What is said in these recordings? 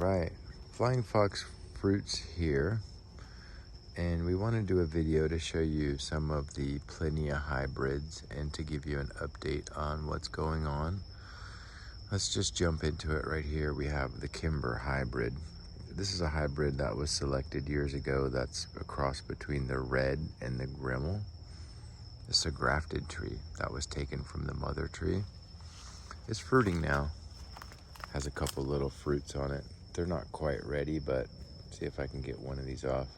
Right, Flying Fox fruits here, and we want to do a video to show you some of the Plinia hybrids and to give you an update on what's going on. Let's just jump into it right here. We have the Kimber hybrid. This is a hybrid that was selected years ago that's a cross between the red and the Grimmel. It's a grafted tree that was taken from the mother tree. It's fruiting now. Has a couple little fruits on it. They're not quite ready, but see if I can get one of these off.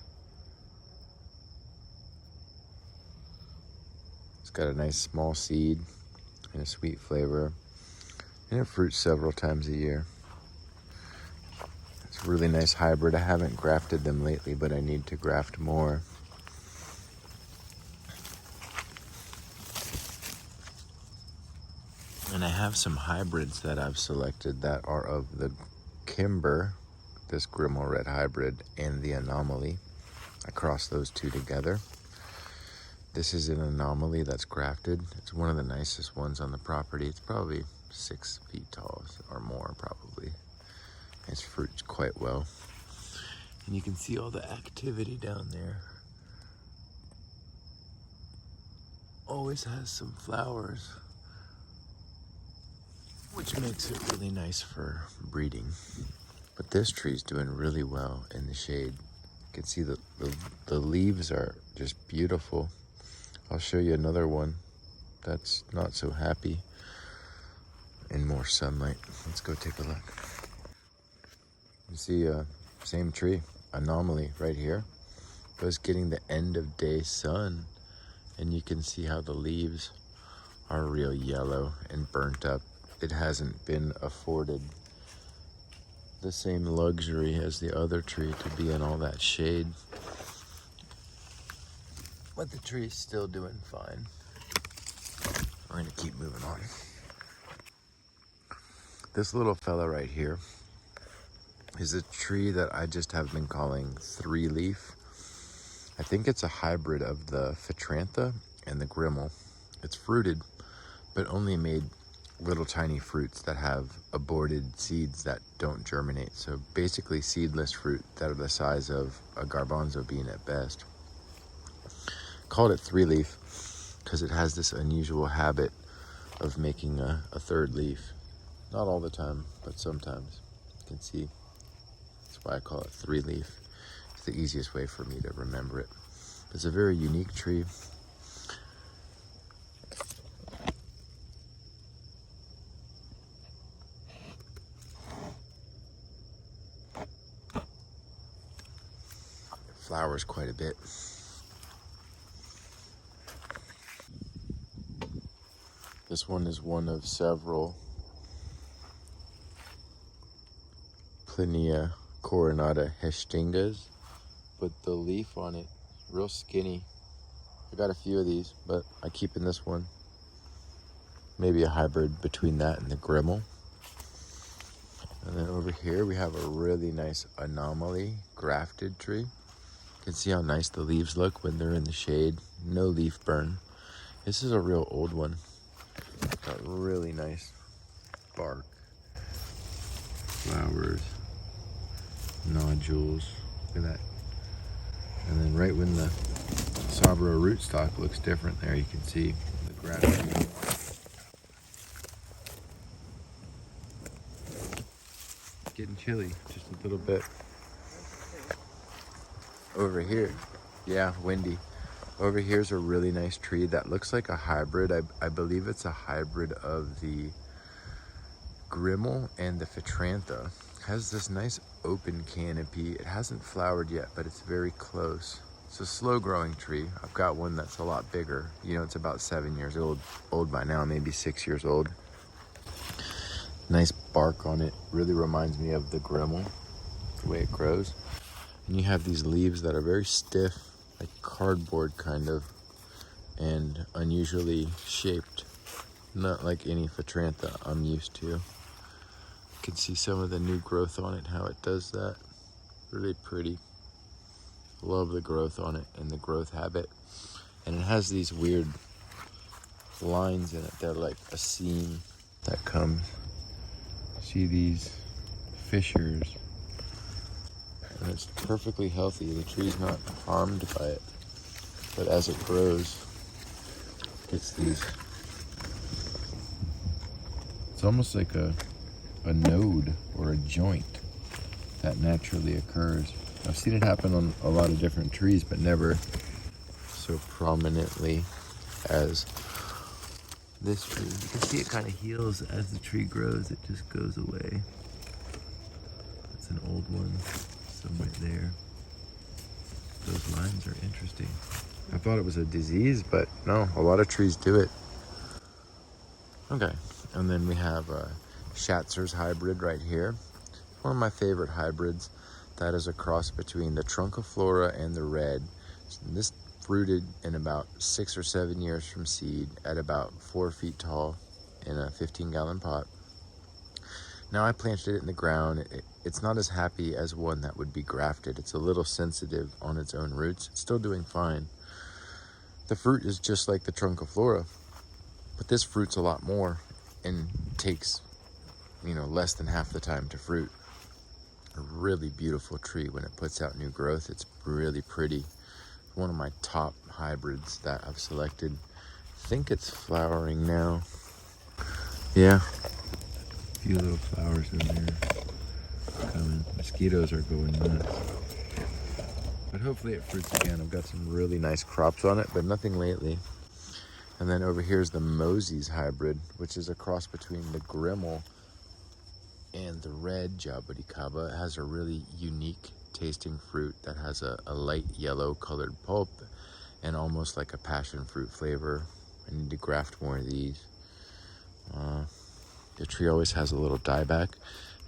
It's got a nice small seed and a sweet flavor, and it fruits several times a year. It's a really nice hybrid. I haven't grafted them lately, but I need to graft more. And I have some hybrids that I've selected that are of the Kimber, this Grimmel red hybrid, and the Anomaly. I crossed those two together. This is an Anomaly that's grafted. It's one of the nicest ones on the property. It's probably 6 feet tall or more probably. It's fruits quite well. And you can see all the activity down there. Always has some flowers, which makes it really nice for breeding. But this tree's doing really well in the shade. You can see the leaves are just beautiful. I'll show you another one that's not so happy in more sunlight. Let's go take a look. You see same tree, Anomaly right here. It was getting the end of day sun, and you can see how the leaves are real yellow and burnt up. It hasn't been afforded the same luxury as the other tree to be in all that shade. But the tree's still doing fine. We're gonna keep moving on. This little fella right here is a tree that I just have been calling 3-leaf. I think it's a hybrid of the Phitrantha and the Grimmel. It's fruited, but only made little tiny fruits that have aborted seeds that don't germinate. So basically seedless fruit that are the size of a garbanzo bean at best. Called it 3-leaf because it has this unusual habit of making a third leaf. Not all the time, but sometimes. You can see that's why I call it 3-leaf. It's the easiest way for me to remember it. It's a very unique tree. Flowers quite a bit. This one is one of several Plinia coronata hestingas, but the leaf on it is real skinny. I got a few of these, but I keep in this one. Maybe a hybrid between that and the Grimmel. And then over here we have a really nice Anomaly grafted tree. You can see how nice the leaves look when they're in the shade. No leaf burn. This is a real old one. It's got really nice bark, flowers, nodules. Look at that. And then right when the Sabro rootstock looks different there, you can see the grafting. It's getting chilly, just a little bit. Over here, yeah, windy. Over here's a really nice tree that looks like a hybrid. I believe it's a hybrid of the Grimmel and the Phitrantha. Has this nice open canopy. It hasn't flowered yet, but it's very close. It's a slow growing tree. I've got one that's a lot bigger. You know, it's about 7 years old by now, maybe 6 years old. Nice bark on it. Really reminds me of the Grimmel, the way it grows. And you have these leaves that are very stiff, like cardboard kind of, and unusually shaped. Not like any Phitrantha I'm used to. You can see some of the new growth on it, how it does that. Really pretty. Love the growth on it and the growth habit. And it has these weird lines in it. They're like a seam that comes. See these fissures and it's perfectly healthy. The tree's not harmed by it, but as it grows, it gets these. It's almost like a node or a joint that naturally occurs. I've seen it happen on a lot of different trees, but never so prominently as this tree. You can see it kind of heals as the tree grows. It just goes away. It's an old one somewhere there. Those lines are interesting. I thought it was a disease, but no, a lot of trees do it. Okay, and then we have a Shatzer's hybrid right here. One of my favorite hybrids. That is a cross between the Trunciflora and the red. This fruited in about 6 or 7 years from seed at about 4 feet tall in a 15-gallon pot. Now I planted it in the ground. It's not as happy as one that would be grafted. It's a little sensitive on its own roots. It's still doing fine. The fruit is just like the Trunciflora, but this fruits a lot more and takes, less than half the time to fruit. A really beautiful tree when it puts out new growth. It's really pretty. One of my top hybrids that I've selected. I think it's flowering now. Yeah. A few little flowers in there coming. Mosquitoes are going nuts. But hopefully it fruits again. I've got some really nice crops on it, but nothing lately. And then over here's the Mozie's hybrid, which is a cross between the Grimmel and the red Jabuticaba. It has a really unique tasting fruit that has a light yellow colored pulp and almost like a passion fruit flavor. I need to graft more of these. The tree always has a little dieback,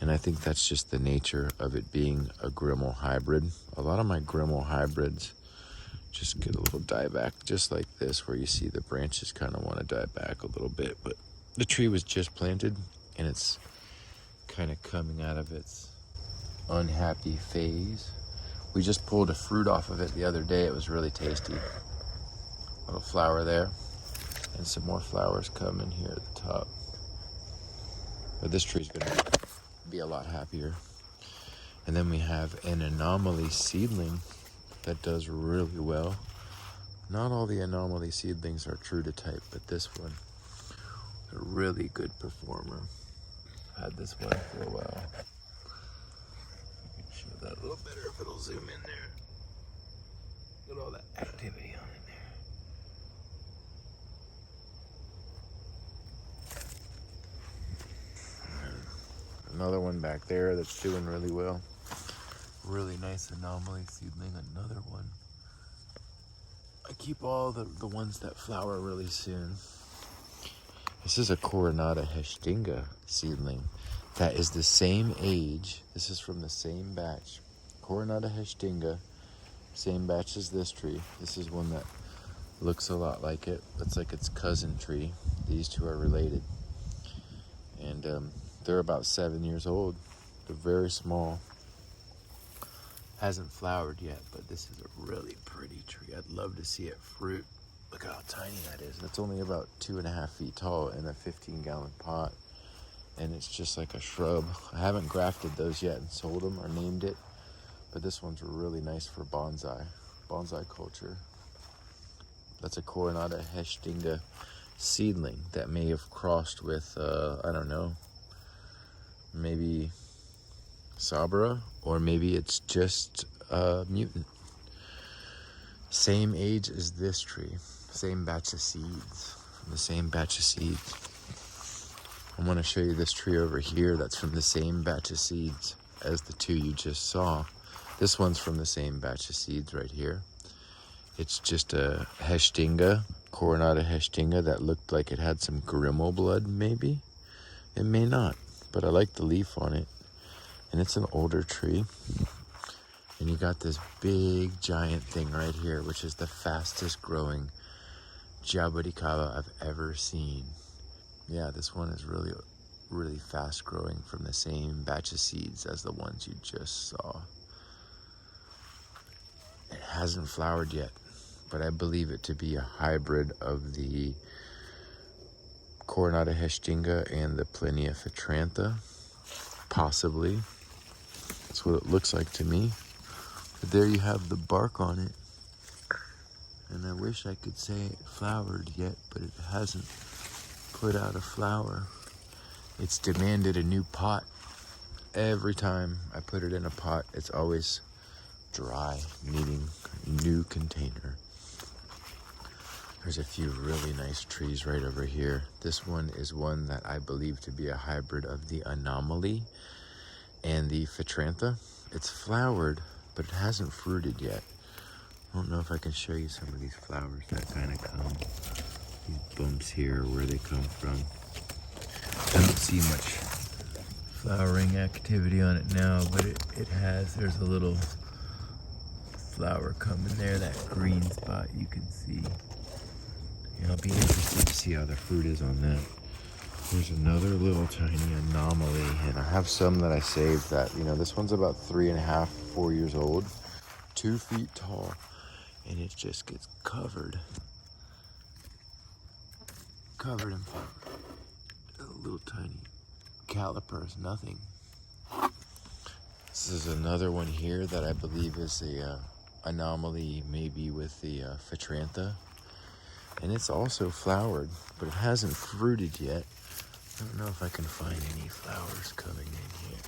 and I think that's just the nature of it being a Grimmel hybrid. A lot of my Grimmel hybrids just get a little dieback, just like this, where you see the branches kind of want to die back a little bit. But the tree was just planted, and it's kind of coming out of its unhappy phase. We just pulled a fruit off of it the other day. It was really tasty. Little flower there, and some more flowers coming here at the top. But this tree's gonna be a lot happier. And then we have an Anomaly seedling that does really well. Not all the Anomaly seedlings are true to type, but this one, a really good performer. Had this one for a while. I can show that a little better if it'll zoom in there. Look at all that activity on it there. Another one back there that's doing really well. Really nice Anomaly seedling, another one. I keep all the ones that flower really soon. This is a Coronata Hestinga seedling that is the same age. This is from the same batch. Coronata Hestinga, same batch as this tree. This is one that looks a lot like it. It's like its cousin tree. These two are related. And they're about 7 years old. They're very small. Hasn't flowered yet, but this is a really pretty tree. I'd love to see it fruit. Look how tiny that is. That's only about 2.5 feet tall in a 15-gallon pot. And it's just like a shrub. I haven't grafted those yet and sold them or named it. But this one's really nice for bonsai culture. That's a Coronata Hestinga seedling that may have crossed with, I don't know, maybe Sabra, or maybe it's just a mutant. Same age as this tree, same batch of seeds, from the same batch of seeds. I want to show you this tree over here that's from the same batch of seeds as the two you just saw. This one's from the same batch of seeds right here. It's just a Hestinga, Coronata Hestinga, that looked like it had some Grimmel blood, maybe. It may not, but I like the leaf on it. And it's an older tree. And you got this big giant thing right here, which is the fastest growing Jabuticaba I've ever seen. Yeah, this one is really, really fast growing from the same batch of seeds as the ones you just saw. It hasn't flowered yet, but I believe it to be a hybrid of the Coronata Hestinga and the Plinia, possibly. That's what it looks like to me. But there you have the bark on it. And I wish I could say it flowered yet, but it hasn't put out a flower. It's demanded a new pot. Every time I put it in a pot, it's always dry, needing a new container. There's a few really nice trees right over here. This one is one that I believe to be a hybrid of the Anomaly and the Phatrantha. It's flowered, but it hasn't fruited yet. I don't know if I can show you some of these flowers that kind of come. These bumps here, where they come from. I don't see much flowering activity on it now, but it has. There's a little flower coming there, that green spot you can see. Yeah, I'll be interested to see how the fruit is on that. There's another little tiny Anomaly, and I have some that I saved that, this one's about 3.5, 4 years old, 2 feet tall, and it just gets covered in flower. Little tiny calipers, nothing. This is another one here that I believe is a Anomaly, maybe with the Phatrantha. And it's also flowered, but it hasn't fruited yet. I don't know if I can find any flowers coming in here.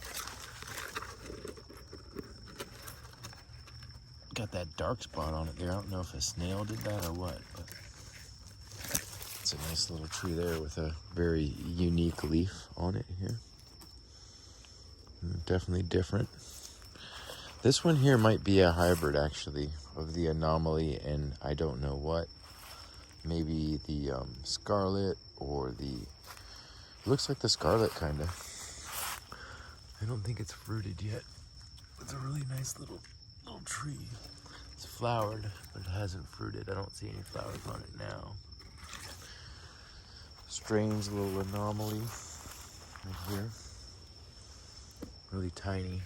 Got that dark spot on it there. I don't know if a snail did that or what, but it's a nice little tree there with a very unique leaf on it here. Definitely different. This one here might be a hybrid, actually, of the Anomaly and I don't know what. Maybe the Scarlet or the... Looks like the Scarlet, kind of. I don't think it's fruited yet. It's a really nice little tree. It's flowered, but it hasn't fruited. I don't see any flowers on it now. Strange little Anomaly right here. Really tiny,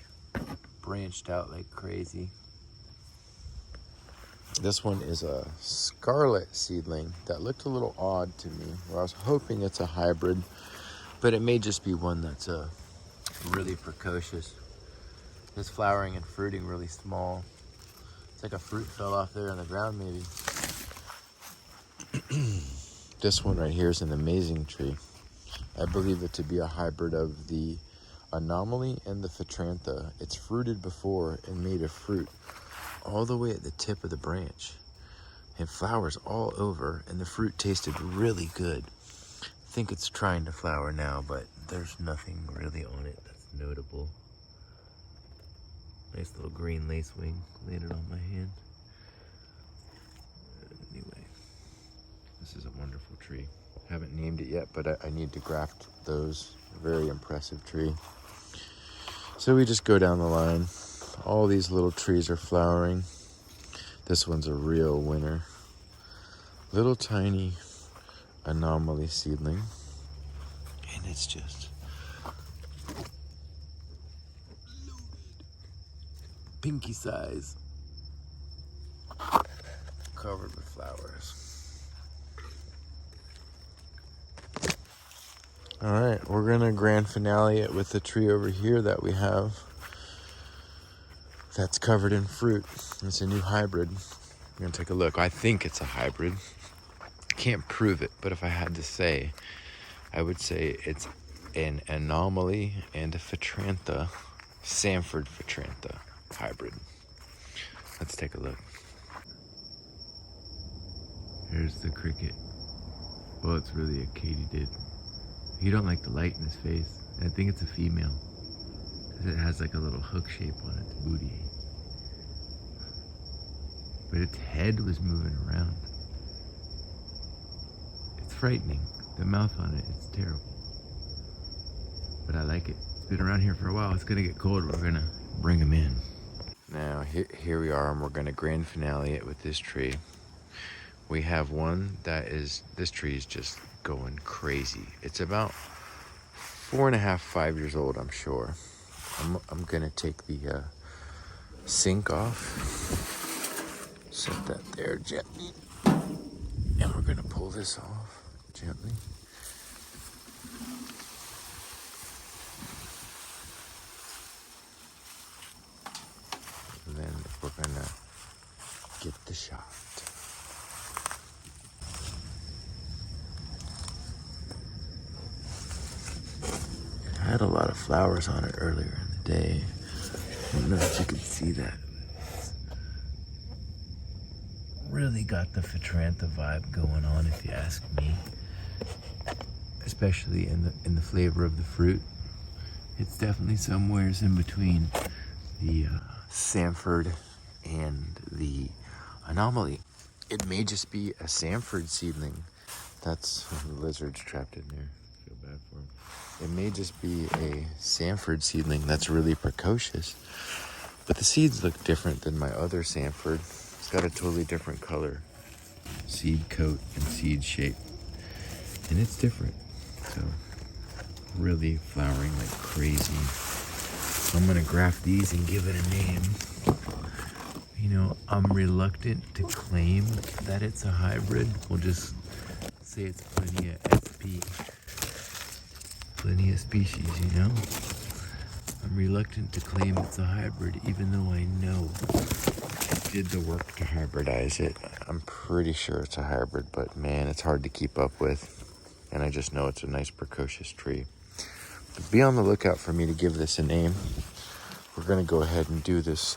branched out like crazy. This one is a Scarlet seedling that looked a little odd to me. Well, I was hoping it's a hybrid, but it may just be one that's really precocious. It's flowering and fruiting really small. It's like a fruit fell off there on the ground, maybe. This one right here is an amazing tree. I believe it to be a hybrid of the Anomaly and the Phatrantha. It's fruited before and made a fruit all the way at the tip of the branch, and flowers all over, and the fruit tasted really good. I think it's trying to flower now, but there's nothing really on it that's notable. Nice little green lacewing landed on my hand. Anyway, this is a wonderful tree. Haven't named it yet, but I need to graft those. Very impressive tree. So we just go down the line. All these little trees are flowering. This one's a real winner. Little tiny Anomaly seedling. And it's just loaded. Pinky size. Covered with flowers. All right, we're gonna grand finale it with the tree over here that we have that's covered in fruit. It's a new hybrid. We're gonna take a look. I think it's a hybrid. Can't prove it, but if I had to say, I would say it's an Anomaly and a Phatrantha, Sanford Phatrantha hybrid. Let's take a look. Here's the cricket. Well, it's really a katydid. He don't like the light in his face. I think it's a female, because it has like a little hook shape on its booty. But its head was moving around. It's frightening. The mouth on it, it's terrible. But I like it. It's been around here for a while. It's gonna get cold. We're gonna bring him in. Now, here we are, and we're gonna grand finale it with this tree. We have one that is, this tree is just going crazy. It's about 4.5, 5 years old, I'm sure. I'm gonna take the sink off. Set that there gently. And we're gonna pull this off gently. And then we're gonna had a lot of flowers on it earlier in the day. I don't know if you can see that. Really got the Phatrantha vibe going on, if you ask me. Especially in the flavor of the fruit. It's definitely somewheres in between the Sanford and the Anomaly. It may just be a Sanford seedling. That's the lizard's trapped in there. Feel bad for him. It may just be a Sanford seedling that's really precocious. But the seeds look different than my other Sanford. It's got a totally different color, seed coat and seed shape. And it's different. So really flowering like crazy. I'm gonna graft these and give it a name. You know, I'm reluctant to claim that it's a hybrid. We'll just say it's Plinia SP. Plinia species, you know? I'm reluctant to claim it's a hybrid, even though I know I did the work to hybridize it. I'm pretty sure it's a hybrid, but man, it's hard to keep up with. And I just know it's a nice precocious tree. But be on the lookout for me to give this a name. We're gonna go ahead and do this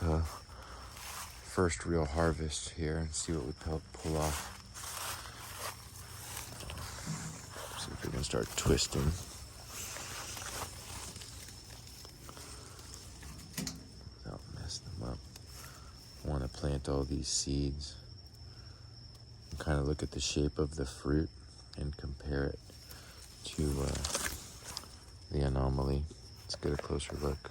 first real harvest here and see what we pull off. See if we can start twisting. Without messing them up. I want to plant all these seeds and kind of look at the shape of the fruit and compare it to the Anomaly. Let's get a closer look.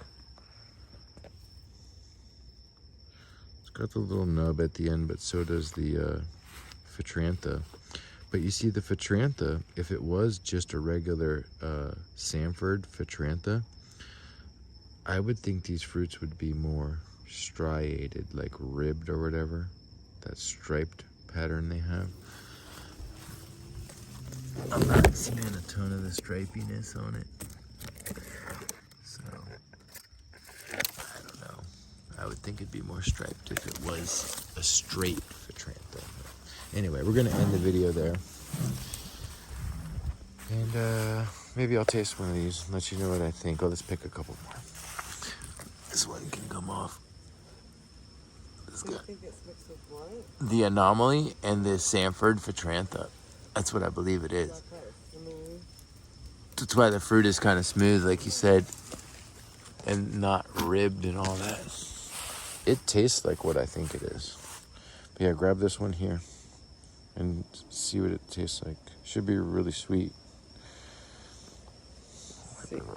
Got the little nub at the end, but so does the Phatrantha. But you see the Phatrantha, if it was just a regular Sanford Phatrantha, I would think these fruits would be more striated, like ribbed or whatever. That striped pattern they have. I'm not seeing a ton of the stripiness on it. So I would think it'd be more striped if it was a straight Phatrantha. Anyway, we're gonna end the video there. And maybe I'll taste one of these and let you know what I think. I'll just pick a couple more. This one can come off. This guy. think it's mixed with what? The Anomaly and the Sanford Phatrantha. That's what I believe it is. That's why the fruit is kind of smooth, like you said, and not ribbed and all that. It tastes like what I think it is. But yeah, grab this one here and see what it tastes like. Should be really sweet.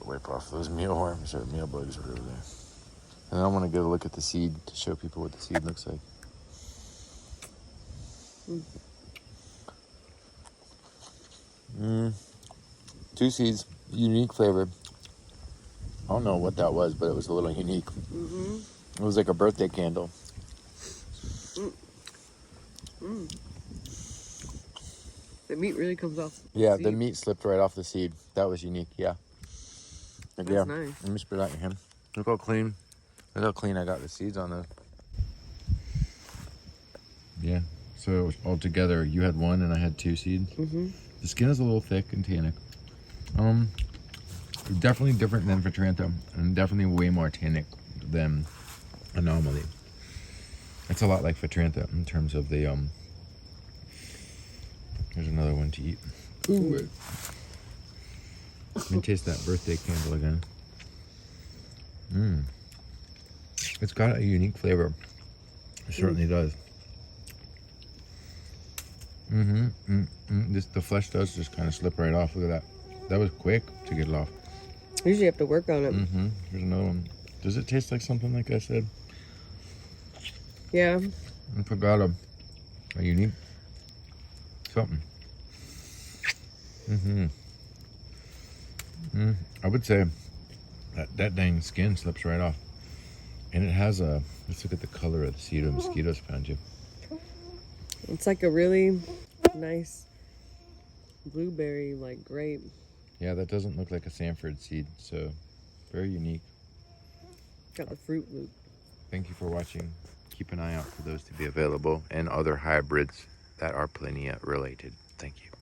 Wipe off those mealworms or meal bugs over there. And I want to get a look at the seed to show people what the seed looks like. Two seeds, unique flavor. I don't know what that was, but it was a little unique. It was like a birthday candle. The meat really comes off. Yeah, the meat slipped right off the seed. That was unique, yeah. That's yeah, nice. Let me spit out your hand. Look how clean. Look how clean I got the seeds on those. Yeah, so altogether, you had one and I had two seeds. The skin is a little thick and tannic. Definitely different than Phatrantha, and definitely way more tannic than Anomaly. It's a lot like Phatrantha in terms of the Here's another one to eat. Ooh. Let me taste that birthday candle again. It's got a unique flavor. It certainly does. The flesh does just kind of slip right off. Look at that. That was quick to get it off. Usually you have to work on it. Here's another one. Does it taste like something like I said? Yeah. I forgot a unique something. I would say that dang skin slips right off. And it has a, let's look at the color of the seed where mosquitoes found you. It's like a really nice blueberry, like grape. Yeah, that doesn't look like a Sanford seed, so very unique. Got the fruit loop. Thank you for watching. Keep an eye out for those to be available and other hybrids that are Plinia related. Thank you.